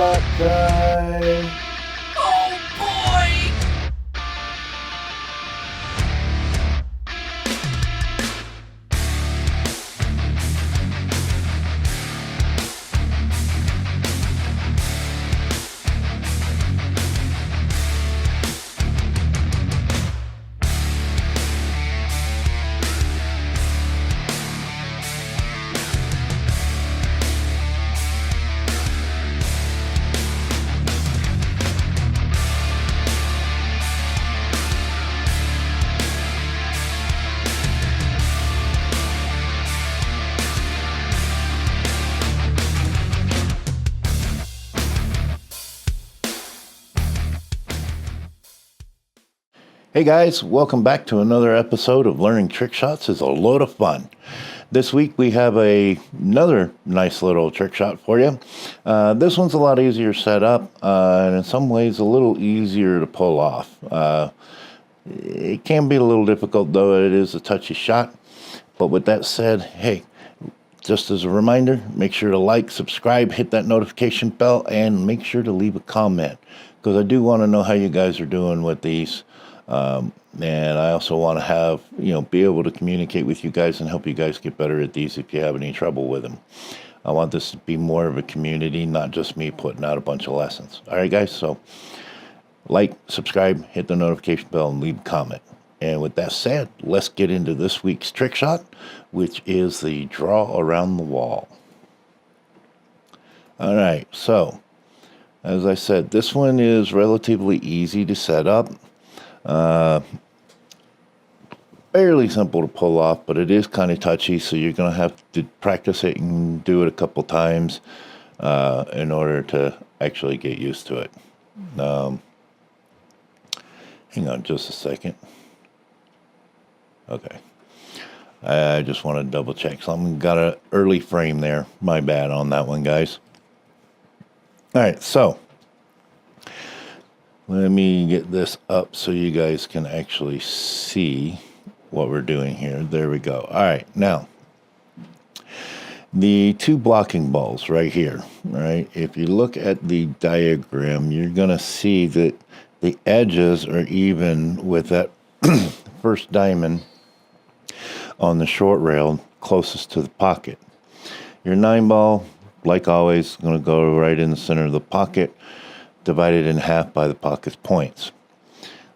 shot time. Oh boy! Hey guys, welcome back to another episode of Learning Trick Shots is a load of fun. This week we have another nice little trick shot for you. This one's a lot easier set up and in some ways a little easier to pull off. It can be a little difficult though, it is a touchy shot. But with that said, hey, just as a reminder, make sure to like, subscribe, hit that notification bell, and make sure to leave a comment because I do want to know how you guys are doing with these. And I also want to have, be able to communicate with you guys and help you guys get better at these if you have any trouble with them. I want this to be more of a community, not just me putting out a bunch of lessons. All right, guys, so like, subscribe, hit the notification bell, and leave a comment. And with that said, let's get into this week's trick shot, which is the draw around the wall. All right, so as I said, this one is relatively easy to set up. Fairly simple to pull off, but it is kind of touchy, so you're going to have to practice it and do it a couple times in order to actually get used to it. Hang on just a second. Okay. I just want to double check something. Got an early frame there. My bad on that one, guys. All right, so let me get this up so you guys can actually see what we're doing here. There we go. All right, now, the two blocking balls right here, right? If you look at the diagram, you're going to see that the edges are even with that first diamond on the short rail closest to the pocket. Your 9-ball, like always, is going to go right in the center of the pocket, divided in half by the pocket's points.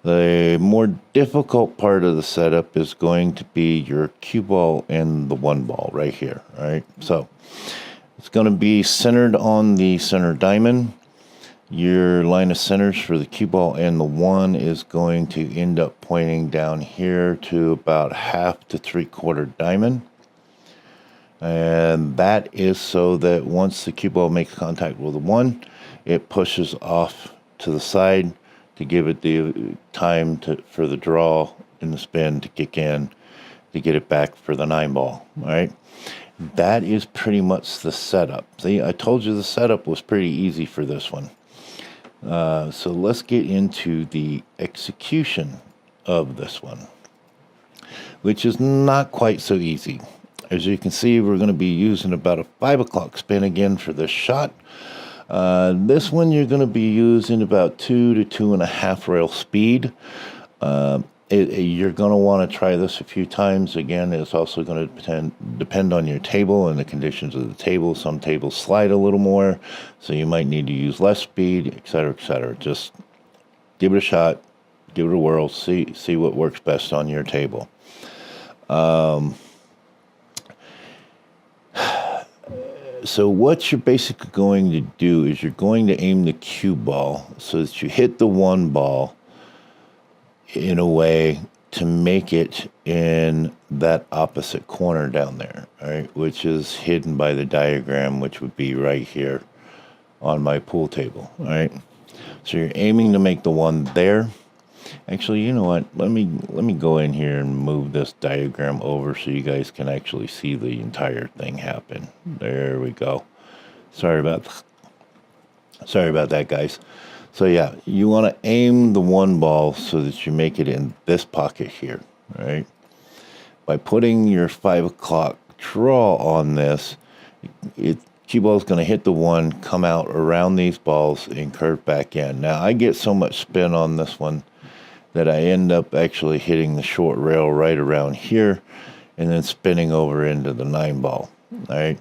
The more difficult part of the setup is going to be your cue ball and the 1-ball right here, all right? So it's going to be centered on the center diamond. Your line of centers for the cue ball and the 1 is going to end up pointing down here to about half to 3/4 diamond. And that is so that once the cue ball makes contact with the 1, it pushes off to the side to give it the time for the draw and the spin to kick in to get it back for the 9-ball. All right, that is pretty much the setup. See, I told you the setup was pretty easy for this one. So let's get into the execution of this one, which is not quite so easy. As you can see, we're going to be using about a 5 o'clock spin again for this shot. This one you're going to be using about 2 to 2.5 rail speed. You're going to want to try this a few times. Again, it's also going to depend on your table and the conditions of the table. Some tables slide a little more, so you might need to use less speed, etc., etc. Just give it a shot, give it a whirl, see what works best on your table. So what you're basically going to do is you're going to aim the cue ball so that you hit the 1-ball in a way to make it in that opposite corner down there, all right, which is hidden by the diagram, which would be right here on my pool table, all right? So you're aiming to make the 1 there. Actually, you know what? Let me go in here and move this diagram over so you guys can actually see the entire thing happen. There we go. Sorry about that, guys. So yeah, you want to aim the 1-ball so that you make it in this pocket here, right? By putting your 5 o'clock draw on this, cue ball is going to hit the one, come out around these balls, and curve back in. Now, I get so much spin on this one that I end up actually hitting the short rail right around here and then spinning over into the 9 ball. All right.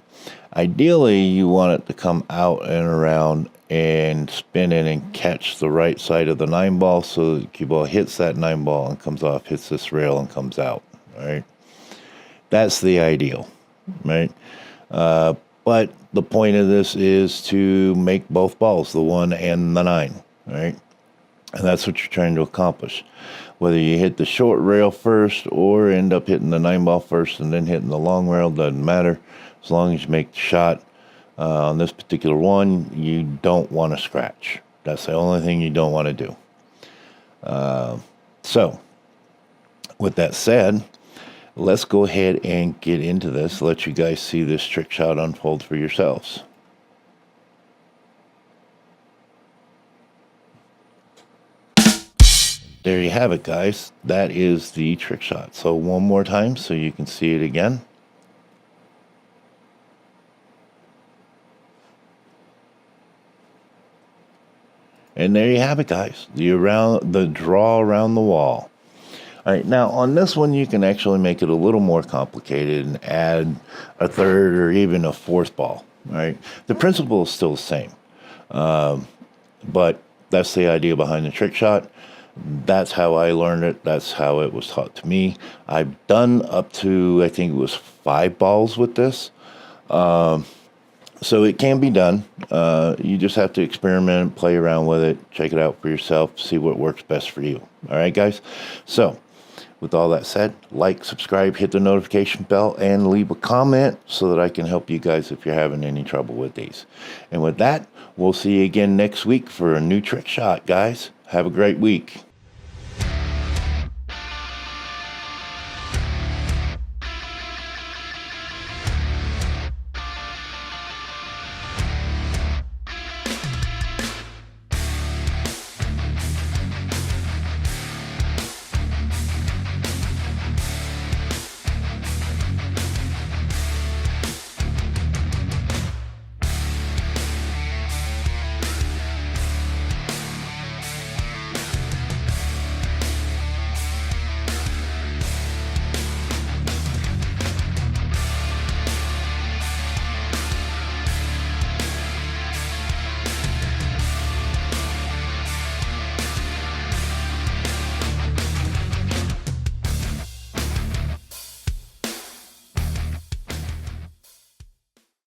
Ideally, you want it to come out and around and spin in and catch the right side of the 9 ball, so the cue ball hits that 9 ball and comes off, hits this rail and comes out. All right. That's the ideal, right? But the point of this is to make both balls, the 1 and the 9, right? And that's what you're trying to accomplish. Whether you hit the short rail first or end up hitting the 9 ball first and then hitting the long rail, doesn't matter. As long as you make the shot on this particular one, you don't want to scratch. That's the only thing you don't want to do. So, with that said, let's go ahead and get into this. Let you guys see this trick shot unfold for yourselves. There you have it, guys. That is the trick shot. So one more time so you can see it again. And there you have it, guys. The draw around the wall. All right, now on this one, you can actually make it a little more complicated and add a third or even a fourth ball. All right, the principle is still the same, but that's the idea behind the trick shot. That's how I learned it. That's how it was taught to me. I've done up to, I think it was 5 balls with this. So it can be done. You just have to experiment, play around with it, check it out for yourself, see what works best for you. All right, guys? So with all that said, like, subscribe, hit the notification bell, and leave a comment so that I can help you guys if you're having any trouble with these. And with that, we'll see you again next week for a new trick shot, guys. Have a great week.